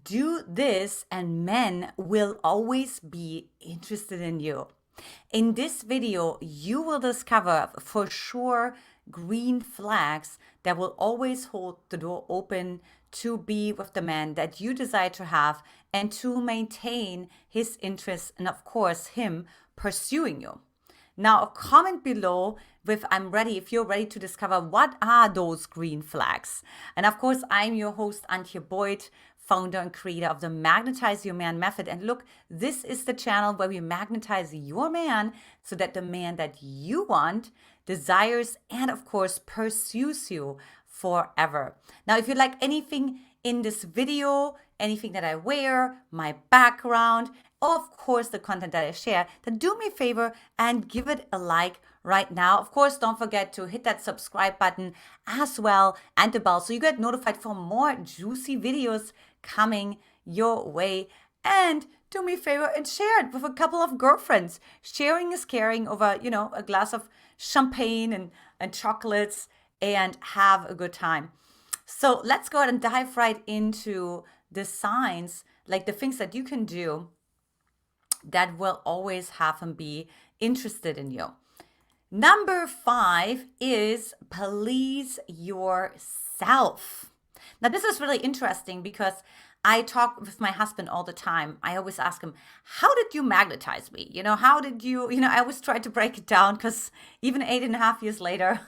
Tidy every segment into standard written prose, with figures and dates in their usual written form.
do this and men will always be interested in you. In this video, you will discover for sure green flags that will always hold the door open to be with the man that you desire to have and to maintain his interest and, of course, him pursuing you. Now, comment below with I'm ready if you're ready to discover what are those green flags. And of course, I'm your host, Antia, founder and creator of the Magnetize Your Man method. And look, this is the channel where we magnetize your man so that the man that you want desires and, of course, pursues you forever. Now, if you like anything in this video, anything that I wear, my background, or of course the content that I share, then do me a favor and give it a like right now. Of course, don't forget to hit that subscribe button as well and the bell so you get notified for more juicy videos coming your way. And do me a favor and share it with a couple of girlfriends. Sharing is caring over, a glass of champagne and chocolates and have a good time. So let's go ahead and dive right into the signs, like the things that you can do that will always have him be interested in you. Number 5 is please yourself. Now, this is really interesting because I talk with my husband all the time. I always ask him, how did you magnetize me? How did you, I always try to break it down because even 8.5 years later,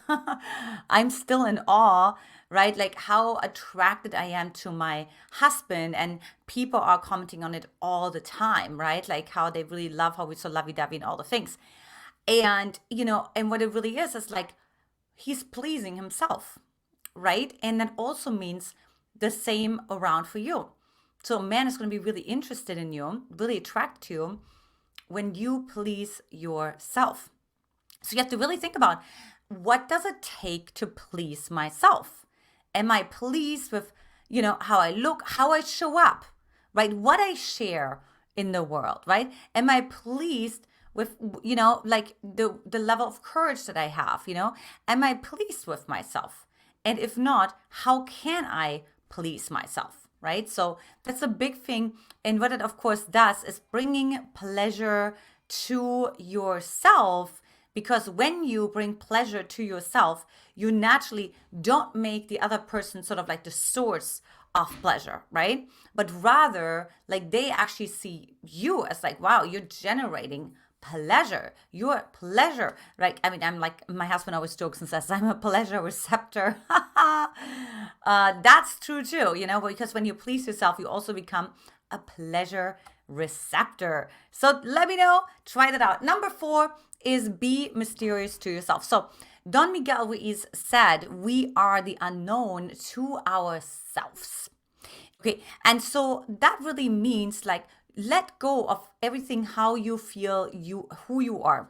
I'm still in awe, right? Like how attracted I am to my husband, and people are commenting on it all the time, right? Like how they really love how we're so lovey-dovey and all the things. And, and what it really is like he's pleasing himself, right? And that also means the same around for you. So a man is going to be really interested in you, really attracted to you when you please yourself. So you have to really think about, what does it take to please myself? Am I pleased with, how I look, how I show up, right? What I share in the world, right? Am I pleased with, like the level of courage that I have, Am I pleased with myself? And if not, how can I please myself, right? So that's a big thing. And what it, of course, does is bringing pleasure to yourself, because when you bring pleasure to yourself, you naturally don't make the other person sort of like the source of pleasure, right? But rather, like they actually see you as like, wow, you're generating pleasure. You're pleasure, right? I mean, I'm like, my husband always jokes and says, I'm a pleasure receptor. That's true too, because when you please yourself, you also become a pleasure receptor. So let me know, try that out. Number 4 is be mysterious to yourself. So Don Miguel Ruiz said, we are the unknown to ourselves. Okay, and so that really means like, let go of everything, how you feel, who you are,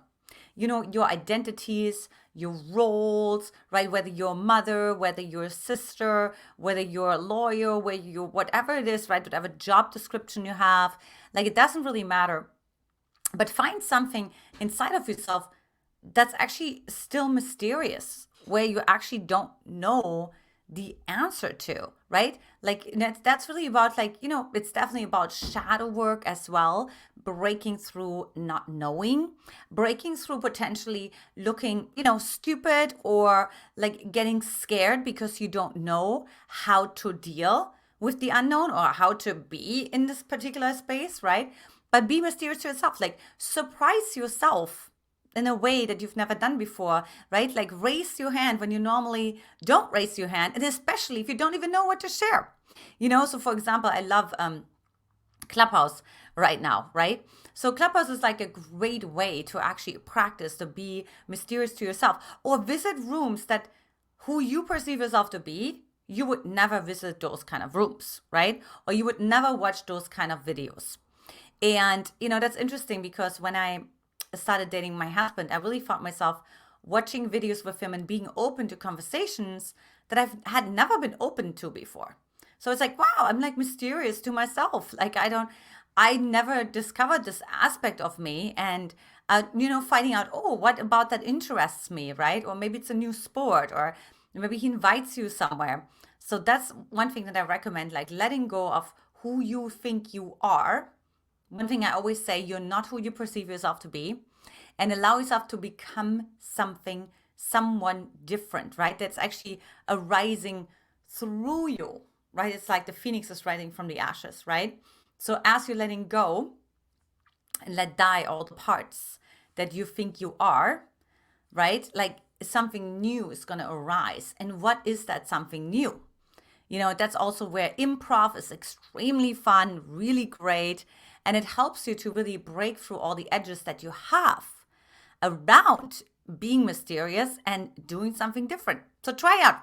your identities, your roles, right? Whether you're a mother, whether you're a sister, whether you're a lawyer, whether you're whatever it is, right? Whatever job description you have, like it doesn't really matter. But find something inside of yourself that's actually still mysterious, where you actually don't know the answer to, right? Like that's really about like, it's definitely about shadow work as well, breaking through not knowing, breaking through potentially looking, stupid, or like getting scared because you don't know how to deal with the unknown or how to be in this particular space, right? But be mysterious to yourself, like surprise yourself in a way that you've never done before, right? Like raise your hand when you normally don't raise your hand, and especially if you don't even know what to share. So for example, I love Clubhouse right now, right? So Clubhouse is like a great way to actually practice to be mysterious to yourself, or visit rooms that who you perceive yourself to be, you would never visit those kind of rooms, right? Or you would never watch those kind of videos. And, that's interesting because when I started dating my husband, I really found myself watching videos with him and being open to conversations that I had never been open to before. So it's like, wow, I'm like mysterious to myself. Like I never discovered this aspect of me, and, finding out, oh, what about that interests me, right? Or maybe it's a new sport, or maybe he invites you somewhere. So that's one thing that I recommend, like letting go of who you think you are. One thing I always say, you're not who you perceive yourself to be, and allow yourself to become someone different, right? That's actually arising through you, right? It's like the phoenix is rising from the ashes, right? So as you're letting go and let die all the parts that you think you are, right? Like something new is going to arise. And what is that something new? That's also where improv is extremely fun, really great. And it helps you to really break through all the edges that you have around being mysterious and doing something different. So try out.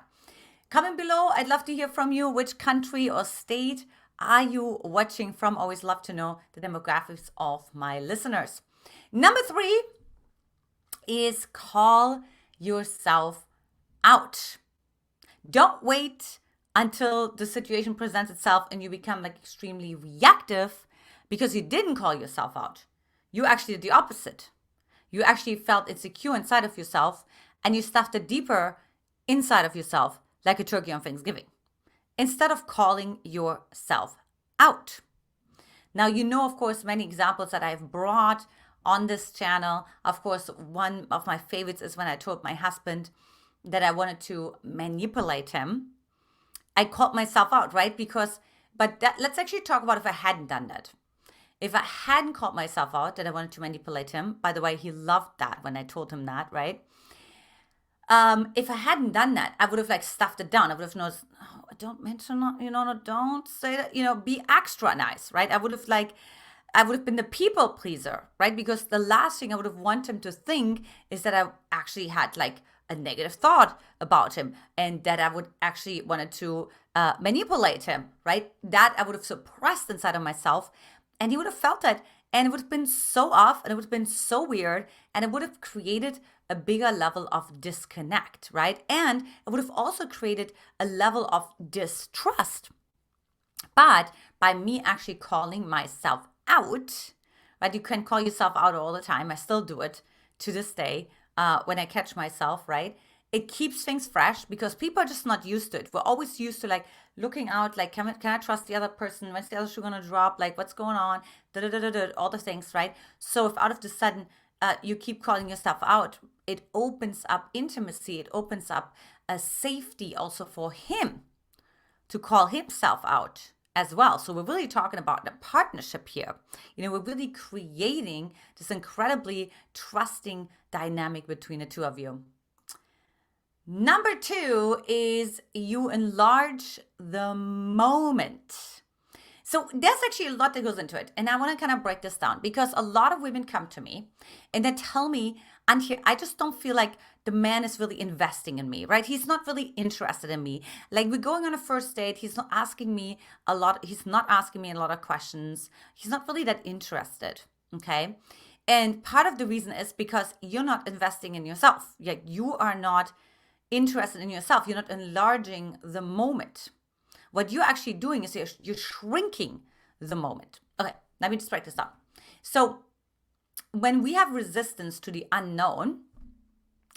Comment below. I'd love to hear from you. Which country or state are you watching from? Always love to know the demographics of my listeners. Number 3 is call yourself out. Don't wait until the situation presents itself and you become like extremely reactive because you didn't call yourself out. You actually did the opposite. You actually felt insecure inside of yourself and you stuffed it deeper inside of yourself like a turkey on Thanksgiving instead of calling yourself out. Now, of course, many examples that I've brought on this channel. Of course, one of my favorites is when I told my husband that I wanted to manipulate him. I called myself out, right? Let's actually talk about if I hadn't done that. If I hadn't called myself out that I wanted to manipulate him, by the way, he loved that when I told him that, right? If I hadn't done that, I would have like stuffed it down. I would have known, oh, don't mention, no, don't say that, be extra nice, right? I would have been the people pleaser, right? Because the last thing I would have wanted him to think is that I actually had like a negative thought about him and that I would actually wanted to manipulate him, right? That I would have suppressed inside of myself and he would have felt it and it would have been so off and it would have been so weird and it would have created a bigger level of disconnect, right? And it would have also created a level of distrust. But by me actually calling myself out, right? You can call yourself out all the time. I still do it to this day when I catch myself, right? It keeps things fresh because people are just not used to it. We're always used to like looking out, like, can I trust the other person? When's the other shoe gonna drop? Like, what's going on? All the things, right? So if out of the sudden you keep calling yourself out, it opens up intimacy. It opens up a safety also for him to call himself out as well. So we're really talking about the partnership here. We're really creating this incredibly trusting dynamic between the two of you. Number 2 is you enlarge the moment. So there's actually a lot that goes into it. And I want to kind of break this down because a lot of women come to me and they tell me, Antia, I just don't feel like the man is really investing in me, right? He's not really interested in me. Like we're going on a first date. He's not asking me a lot. He's not asking me a lot of questions. He's not really that interested. Okay. And part of the reason is because you're not investing in yourself. Yet you are not interested in yourself. You're not enlarging the moment. What you're actually doing is you're shrinking the moment. Okay, let me just break this down. So when we have resistance to the unknown,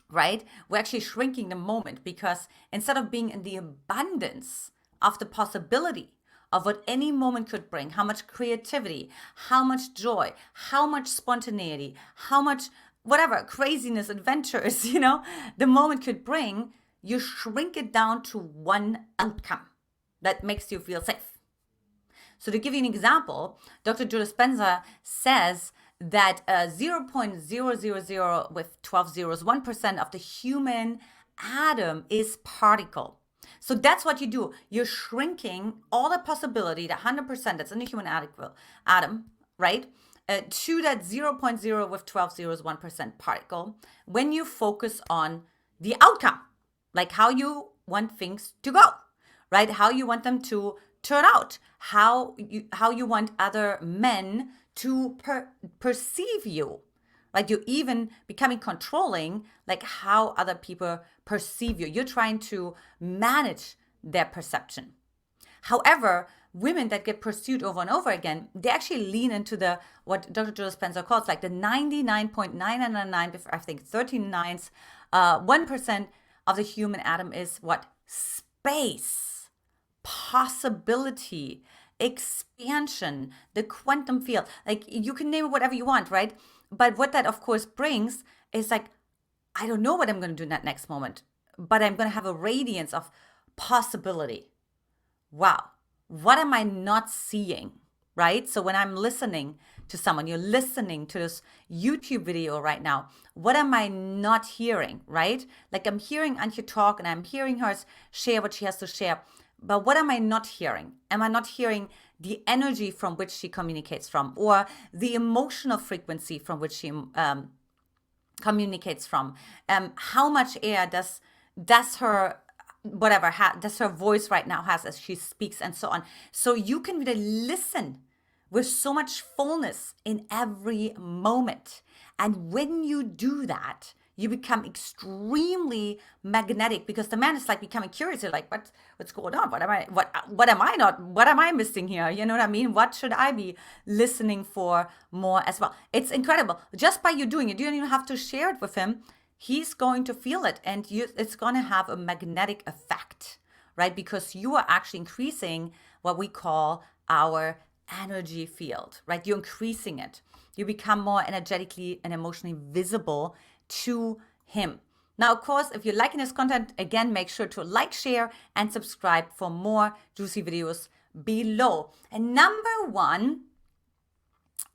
right, we're actually shrinking the moment because instead of being in the abundance of the possibility of what any moment could bring, how much creativity, how much joy, how much spontaneity, how much whatever craziness, adventures, the moment could bring, you shrink it down to one outcome that makes you feel safe. So to give you an example, Dr. Joe Dispenza says that 0.000 with 12 zeros, 1% of the human atom is particle. So that's what you do. You're shrinking all the possibility, the 100% that's in the human atom, right? To that 0.0 with 12 zeros, 1% particle when you focus on the outcome, like how you want things to go, right? How you want them to turn out, how you want other men to perceive you, right? You're even becoming controlling, like how other people perceive you. You're trying to manage their perception. However, women that get pursued over and over again, they actually lean into what Dr. Joe Dispenza calls like the 99.999, I think 13 nines, 1% of the human atom is what? Space, possibility, expansion, the quantum field. Like you can name it whatever you want, right? But what that of course brings is like, I don't know what I'm going to do in that next moment, but I'm going to have a radiance of possibility. Wow, what am I not seeing, right? So when I'm listening to someone, you're listening to this YouTube video right now, what am I not hearing, right? Like I'm hearing Antia talk and I'm hearing her share what she has to share, but what am I not hearing? Am I not hearing the energy from which she communicates from, or the emotional frequency from which she communicates from? How much air does her does her voice right now has as she speaks, and so on. So you can really listen with so much fullness in every moment. And when you do that, you become extremely magnetic, because the man is like becoming curious. You're like, what's going on? What am I missing here? You know what I mean? What should I be listening for more as well? It's incredible. Just by you doing it, you don't even have to share it with him. He's going to feel it, and it's going to have a magnetic effect, right? Because you are actually increasing what we call our energy field, right? You're increasing it. You become more energetically and emotionally visible to him. Now, of course, if you're liking this content, again, make sure to like, share, and subscribe for more juicy videos below. And number one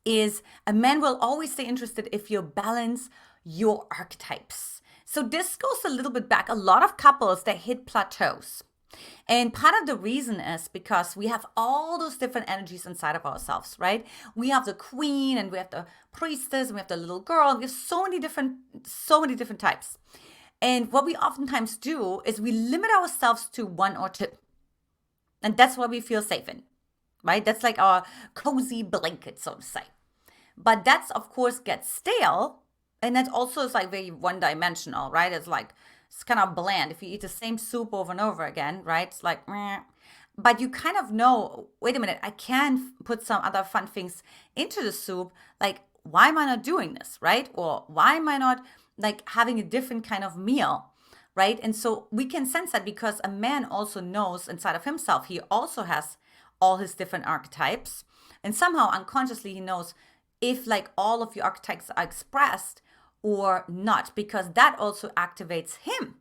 is a man will always stay interested if you balance your archetypes. So this goes a little bit back. A lot of couples that hit plateaus. And part of the reason is because we have all those different energies inside of ourselves, right? We have the queen, and we have the priestess, and we have the little girl, and we have so many different types. And what we oftentimes do is we limit ourselves to one or two. And that's what we feel safe in, right? That's like our cozy blanket, so to say. But that's, of course, gets stale. And that also is like very one-dimensional, right? It's kind of bland. If you eat the same soup over and over again, right? It's like, meh. But you kind of know, wait a minute, I can put some other fun things into the soup. Like, why am I not doing this, right? Or why am I not like having a different kind of meal, right? And so we can sense that because a man also knows inside of himself, he also has all his different archetypes. And somehow unconsciously he knows if like all of your archetypes are expressed or not, because that also activates him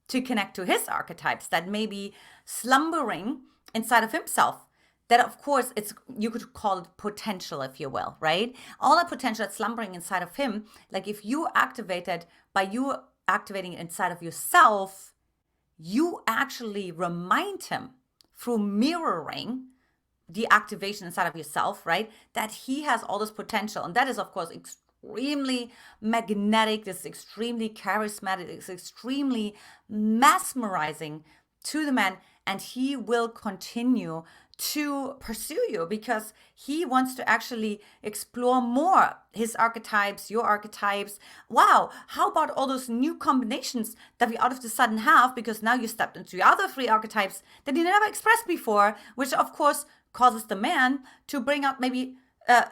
to connect to his archetypes that may be slumbering inside of himself. That, of course, you could call it potential, if you will, right? All the potential that's slumbering inside of him, like if you activate it by you activating it inside of yourself, you actually remind him through mirroring the activation inside of yourself, right? That he has all this potential. And that is, of course, extremely magnetic, this extremely charismatic, it's extremely mesmerizing to the man, and he will continue to pursue you because he wants to actually explore more his archetypes, your archetypes. Wow, how about all those new combinations that we out of the sudden have, because now you stepped into the other three archetypes that you never expressed before, which of course causes the man to bring out maybe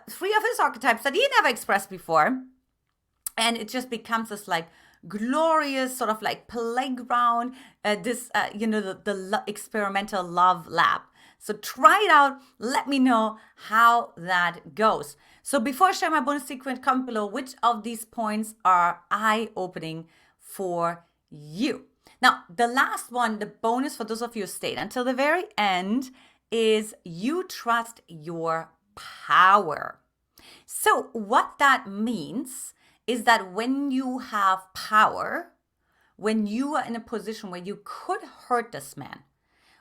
three of his archetypes that he never expressed before. And it just becomes this like glorious sort of like playground, the experimental love lab. So try it out. Let me know how that goes. So before I share my bonus secret, comment below which of these points are eye-opening for you. Now, the last one, the bonus for those of you who stayed until the very end, is you trust your power. So what that means is that when you have power, when you are in a position where you could hurt this man,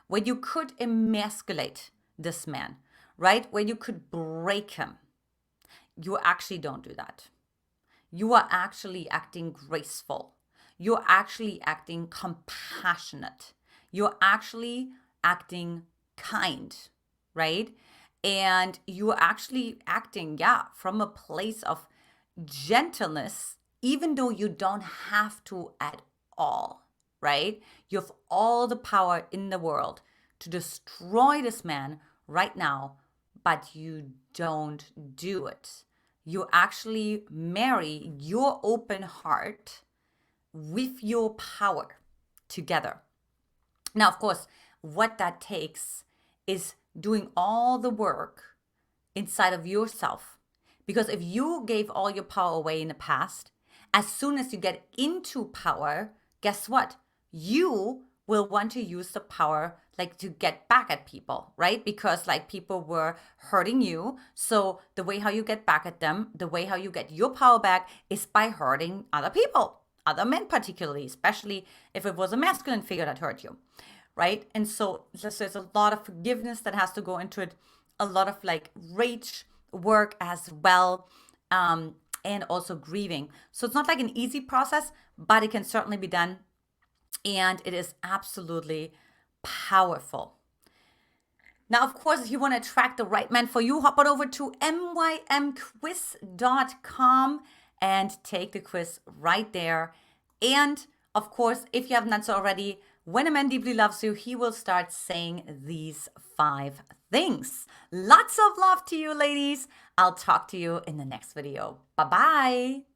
where you could emasculate this man, right? Where you could break him, you actually don't do that. You are actually acting graceful. You're actually acting compassionate. You're actually acting kind, right? And you're actually acting, from a place of gentleness, even though you don't have to at all, right? You have all the power in the world to destroy this man right now, but you don't do it. You actually marry your open heart with your power together. Now, of course, what that takes is doing all the work inside of yourself. Because if you gave all your power away in the past, as soon as you get into power, guess what? You will want to use the power like to get back at people, right? Because like people were hurting you. So the way how you get back at them, the way how you get your power back is by hurting other people, other men particularly, especially if it was a masculine figure that hurt you, right? And so there's a lot of forgiveness that has to go into it, a lot of like rage work as well, and also grieving. So it's not like an easy process, but it can certainly be done. And it is absolutely powerful. Now, of course, if you want to attract the right man for you, hop on over to mymquiz.com and take the quiz right there. And of course, if you haven't done so already, when a man deeply loves you, he will start saying these 5 things. Lots of love to you, ladies. I'll talk to you in the next video. Bye-bye.